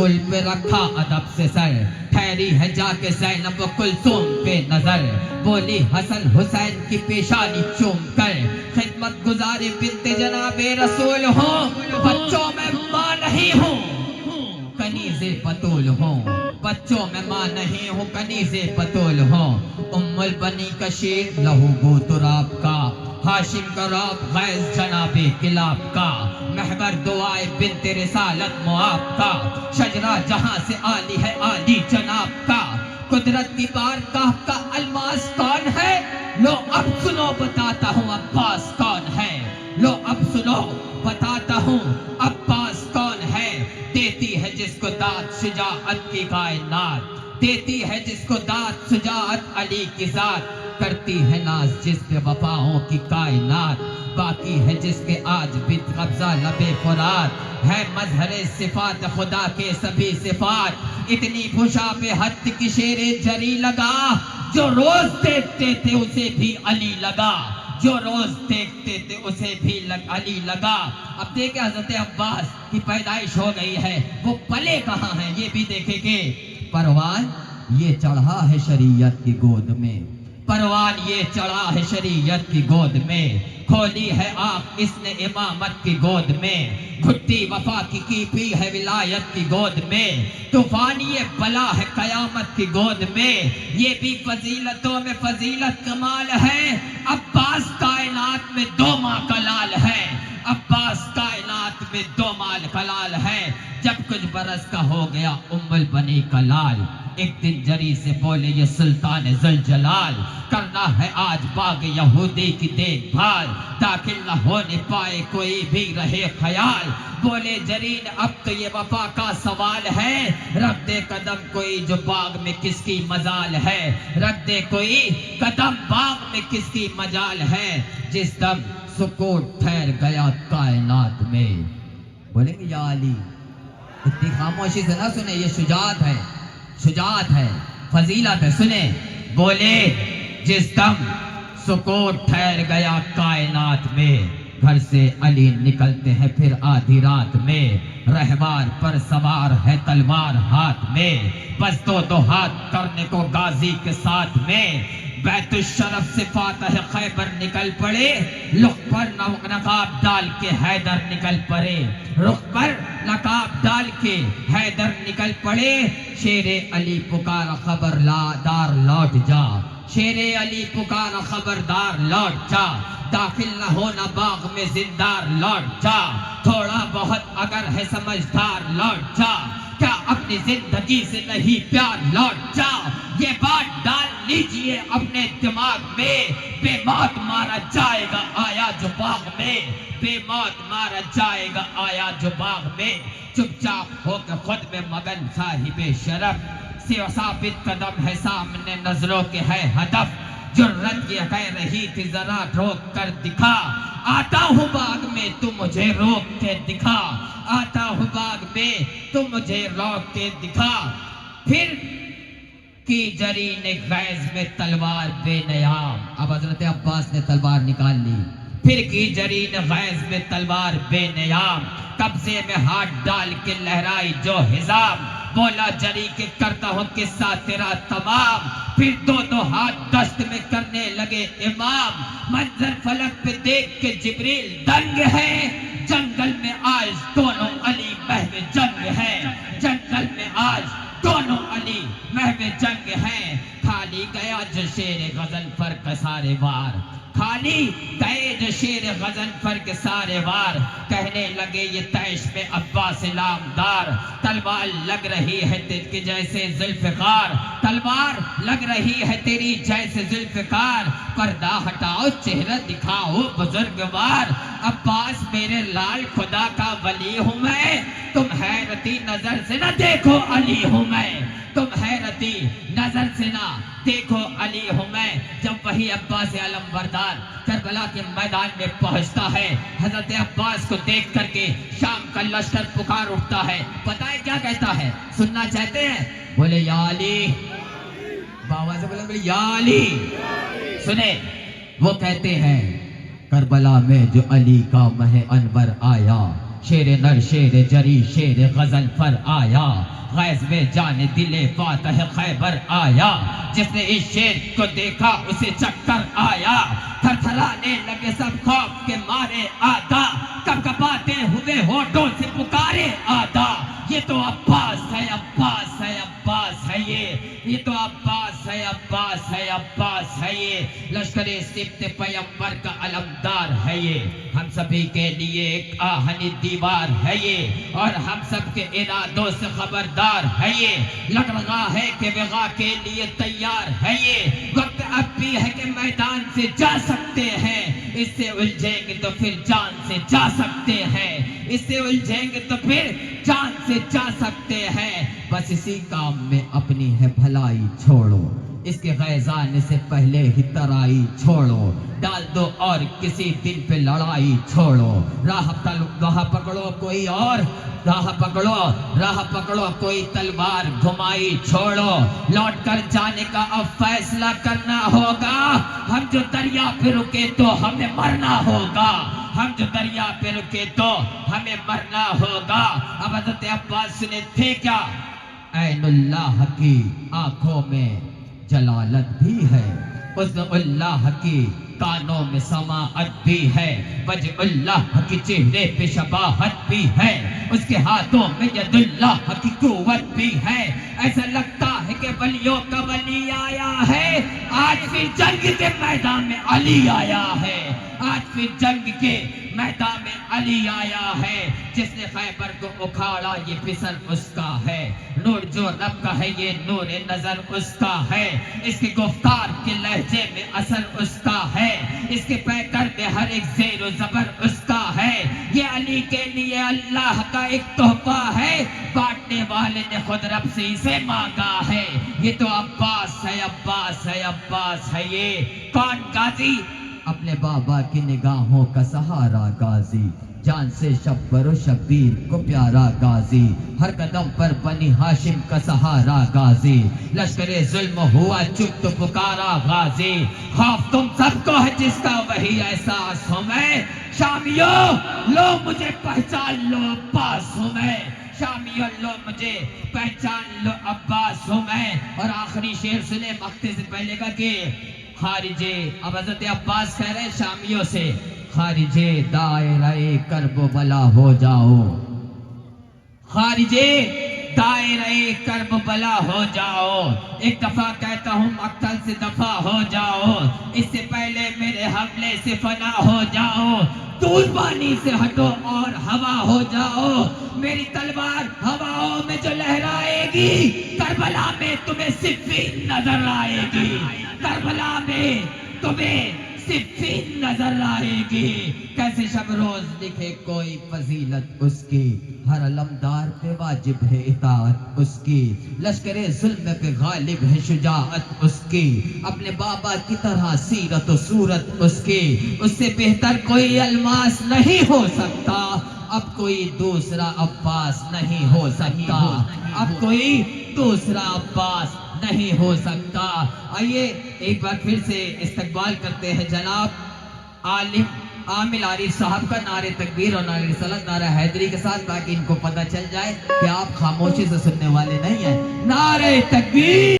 رسول پہ رکھا ادب سے سر، ٹھہری ہے جا کے زینب و کلثوم پہ نظر، بولی حسن حسین کی پیشانی چوم کر، خدمت گزاری بنت جناب رسول ہوں، بچوں میں ماں نہیں ہوں کنیز بطول ہوں، بچوں میں ماں نہیں ہوں کنیز بطول ہوں، ام البنی کا شیر لہو گو تراب کا، ہاشم کا راب غیظ جناب کلاب کا، محور دعائے بنت رسالت معاب کا، شجرہ جہاں سے عالی ہے عالی جناب کا، قدرت کی بارگاہ کا الماس کون ہے؟ لو اب سنو بتاتا ہوں عباس کون ہے، لو اب سنو بتاتا ہوں عباس کون ہے، دیتی ہے جس کو داد شجاعت کی کائنات، دیتی ہے جس کو داد شجاعت علی کی ذات، کرتی ہے ناز جس پہ وفاؤں کی کائنات، باقی ہے جس کے آج بھی قبضہ لب فرات، ہے مظہر صفات خدا کے سبھی صفات، اتنی مشابہت کی شیر جری لگا، جو روز دیکھتے تھے اسے بھی علی لگا، جو روز دیکھتے تھے اسے بھی علی لگا۔ اب دیکھیں حضرت عباس کی پیدائش ہو گئی ہے، وہ پلے کہاں ہیں یہ بھی دیکھیں کہ پروان یہ چڑھا ہے شریعت کی گود میں، پروان یہ چڑھا ہے شریعت کی گود میں، کھولی ہے آنکھ اس نے امامت کی گود میں، گھٹی وفا کی پی ہے ولایت کی گود میں، طوفان یہ بلا ہے قیامت کی گود میں، یہ بھی فضیلتوں میں فضیلت کمال ہے، عباس کائنات میں دو ماں کا لال ہے، عباس کائنات میں دو مال کا لال ہے، جب کچھ برس کا ہو گیا ام البنی کا لال، ایک دن جری سے بولے یہ سلطان ذوالجلال، کرنا ہے آج باغ یہودی کی دیکھ بھال، داخل نہ ہونے پائے کوئی بھی رہے خیال، بولے جرین اب تو یہ وفا کا سوال ہے، رکھ دے قدم کوئی جو باغ میں کس کی مجال ہے، رکھ دے کوئی قدم باغ میں کس کی مجال ہے، جس دم سکوت ٹھہر گیا کائنات میں، بولیں گے یا علی، اتنی خاموشی سے نہ سنیں، یہ شجاعت ہے، شجاعت ہے، فضیلت ہے، سنیں، بولے جس دم سکوت ٹھہر گیا کائنات میں، گھر سے علی نکلتے ہیں پھر آدھی رات میں، رہوار پر سوار ہے تلوار ہاتھ میں، بس دو ہاتھ کرنے کو غازی کے ساتھ میں، بیت الشرف سے فاتح خیبر نکل پڑے، رخ پر نقاب ڈال کے حیدر نکل پڑے، رخ پر نقاب ڈال کے حیدر نکل پڑے، شیر علی پکارا خبردار لوٹ جا، شیر علی پکارا خبردار لوٹ جا، داخل نہ ہونا باغ میں زندار لوٹ جا، تھوڑا بہت اگر ہے سمجھدار لوٹ جا، کیا اپنی زندگی سے نہیں پیار لوٹ جا، یہ بات ڈال لیجئے اپنے دماغ میں، بے موت مارا جائے گا آیا جو باغ میں، بے موت مارا جائے گا آیا جو باغ میں، چپ چاپ ہو کے خود میں مگن صاحب شرف، ثابت قدم ہے سامنے نظروں کے ہے ہدف، جرت یہ کہہ رہی تھی ذرا روک کر دکھا، آتا ہوں باغ میں تو مجھے روک کے دکھا، آتا ہوں باغ میں تو مجھے روک کے دکھا، پھر کی جری نے غیظ میں تلوار بے نیام، اب حضرت عباس نے تلوار نکال لی، پھر کی جری نے غیظ میں تلوار بے نیام، قبضے میں ہاتھ ڈال کے لہرائی جو حزام، بولا جری کے کرتا ہوں قصہ تیرا تمام، پھر دو ہاتھ دست میں کرنے لگے امام، منظر فلک پہ دیکھ کے جبریل دنگ ہے، جنگل میں آج دونوں علی محو جنگ ہے، جنگل میں آج دونوں علی محو جنگ ہیں، کھالی گیا جو شیر غزل پر کا سارے وار، کھالی گئے جو شیر غزل پر کے سارے وار، کہنے لگے یہ تیش میں عباس لامدار، تلوار لگ رہی ہے تیری جیسے ذوالفقار، تلوار لگ رہی ہے تیری جیسے ذوالفقار، پردہ ہٹاؤ چہرہ دکھاؤ بزرگوار، عباس میرے لال خدا کا ولی ہوں میں، تم حیرتی نظر سے نہ دیکھو علی ہوں میں، تم حیرتی نظر سے نہ دیکھو علی ہوں میں۔ جب وہی عباس علمبردار کربلا کے میدان میں پہنچتا ہے، حضرت عباس کو دیکھ کر کے شام کا لشکر پکار اٹھتا ہے، پتہ ہے کیا کہتا ہے؟ سننا چاہتے ہیں؟ بولے یا علی، بابا سے بولے یا علی، سنیں، وہ کہتے ہیں کربلا میں جو علی کا مہ انور آیا، شیر نر شیر جری شیر غزل پر آیا، غیظ میں جان دل فاتح خیبر آیا، جس نے اس شیر کو دیکھا اسے چکر آیا، تھر تھرانے لگے سب خوف کے مارے آدھا، کب کباتے ہوئے ہونٹوں سے پکارے آدھا، یہ تو عباس ہے عباس ہے عباس ہے یہ تو عباس ہے عباس ہے عباس ہے یہ، لشکر سبط پیمبر کا علمدار ہے یہ، ہم سبھی کے لیے ایک آہنی دیوار ہے یہ، اور ہم سب کے ارادوں سے خبردار ہے یہ، لگ رہا ہے کہ وغا کے لیے تیار ہے یہ، وقت اب بھی ہے کہ میدان سے جا سکتے ہیں، اس سے الجھیں گے تو پھر جان سے جا سکتے ہیں، اس سے الجھیں گے تو پھر جان سے جا سکتے ہیں، بس اسی کام میں اپنی ہے بھلائی چھوڑو، اس کے غیظان سے پہلے ہی ترائی چھوڑو، ڈال دو اور کسی دن پہ لڑائی چھوڑو، راہ پکڑو کوئی اور راہ پکڑو کوئی تلوار گھمائی چھوڑو، لوٹ کر جانے کا اب فیصلہ کرنا ہوگا، ہم جو دریا پہ رکے تو ہمیں مرنا ہوگا، ہم جو دریا پہ رکے تو ہمیں مرنا ہوگا۔ اب حضرت عباس نے تھے کیا؟ عین اللہ کی آنکھوں میں جلالت بھی ہے، حسن اللہ کی کانوں میں سماعت بھی ہے، وجہ اللہ کی چہرے پہ شباہت بھی ہے، اس کے ہاتھوں میں ید اللہ کی قوت بھی ہے، ایسا لگتا ہے کہ ولیوں کا ولی آیا ہے، آج پھر جنگ کے میدان میں علی آیا ہے، آج پھر جنگ کے میدان میں علی آیا ہے، جس نے خیبر کو اکھاڑا یہ پسر اس کا ہے، نور جو رب کا ہے یہ نور نظر اس کا ہے، اس کے گفتار کے لہجے میں اثر اس کا ہے، اس کے پیکر میں ہر ایک زیر و زبر اس کا ہے، یہ علی کے لیے اللہ کا ایک تحفہ ہے، بانٹنے والے نے خود رب سے اسے مانگا ہے، یہ تو عباس ہے عباس ہے عباس ہے یہ، کون غازی؟ اپنے بابا کی نگاہوں کا سہارا غازی، جان سے شبر و شبیر کو پیارا غازی، ہر قدم پر بنی ہاشم کا سہارا غازی، لشکر ظلم ہوا چپ تو پکارا غازی، خوف تم سب کو ہے جس کا وہی احساس ہوں میں، شامیوں لو مجھے پہچان لو عباس ہوں میں، شامیوں لو مجھے پہچان لو عباس ہوں میں، اور آخری شعر سنے مقتے سے پہلے کا کہ خارجے، اب حضرت عباس کہہ رہے ہیں شامیوں سے، خارجے دائرہ کرب و بلا ہو جاؤ، خارجے دائرہ کرب و بلا ہو جاؤ، ایک دفعہ کہتا ہوں مقتل سے دفع ہو جاؤ، اس سے پہلے میرے حملے سے فنا ہو جاؤ، دودھ پانی سے ہٹو اور ہوا ہو جاؤ، میری تلوار ہواؤں میں جو لہرائے گی، کربلا میں تمہیں صفین نظر آئے گی، کربلا میں تمہیں صفین نظر آئے گی، کیسے شب روز لکھے کوئی فضیلت اس کی، ہر علمدار پہ واجب ہے اطاعت اس کی، لشکر ظلم پہ غالب ہے شجاعت اس کی، اپنے بابا کی طرح سیرت و صورت اس کی، اس سے بہتر کوئی الماس نہیں ہو سکتا، اب کوئی دوسرا عباس نہیں ہو سکتا، اب کوئی دوسرا عباس نہیں ہو سکتا۔ آئیے ایک بار پھر سے استقبال کرتے ہیں جناب عالم عامل عارف صاحب کا نعرہ تکبیر اور نعرہ رسالت نعرہ حیدری کے ساتھ، تاکہ ان کو پتہ چل جائے کہ آپ خاموشی سے سننے والے نہیں ہیں۔ نعرہ تکبیر۔